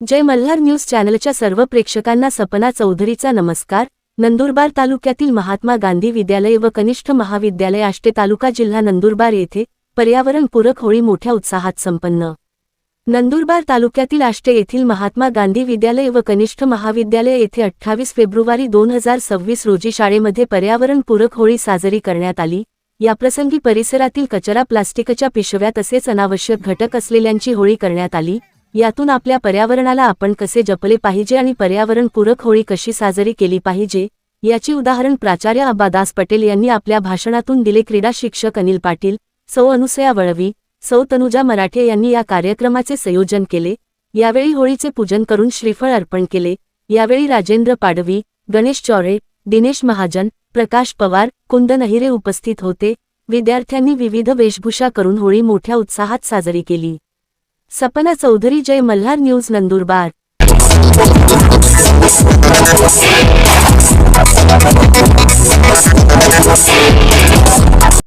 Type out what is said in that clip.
जय Malhar news चॅनलच्या सर्व प्रेक्षकांना सपना चौधरीचा नमस्कार। नंदुरबार तालुक्यातील महात्मा गांधी विद्यालय व कनिष्ठ महाविद्यालय आष्टे तालुका जिल्हा नंदुरबार येथे पर्यावरणपूरक होळी मोठ्या उत्साहात संपन्न। नंदुरबार तालुक्यातील आष्टे येथील महात्मा गांधी विद्यालय व कनिष्ठ महाविद्यालय येथे 28 फेब्रुवारी 2026 रोजी शाळेमध्ये पर्यावरणपूरक होळी साजरी करण्यात आली। याप्रसंगी परिसरातील कचरा, प्लास्टिकच्या पिशव्या तसेच अनावश्यक घटक असलेल्यांची होळी करण्यात आली। यातून आपल्या पर्यावरणाला आपण कसे जपले पाहिजे आणि पर्यावरणपूरक होळी कशी साजरी केली पाहिजे याची उदाहरण प्राचार्य अब्बादास पटेल यांनी आपल्या भाषणातून दिले। क्रीडा शिक्षक अनिल पाटील, सौ अनुसया वळवी, सौ तनुजा मराठे यांनी या कार्यक्रमाचे संयोजन केले। यावेळी होळीचे पूजन करून श्रीफळ अर्पण केले। यावेळी राजेंद्र पाडवी, गणेश चौरे, दिनेश महाजन, प्रकाश पवार, कुंदन अहिरे उपस्थित होते। विद्यार्थ्यांनी विविध वेशभूषा करून होळी मोठ्या उत्साहात साजरी केली। सपना चौधरी, जय मल्हार न्यूज, नंदुरबार।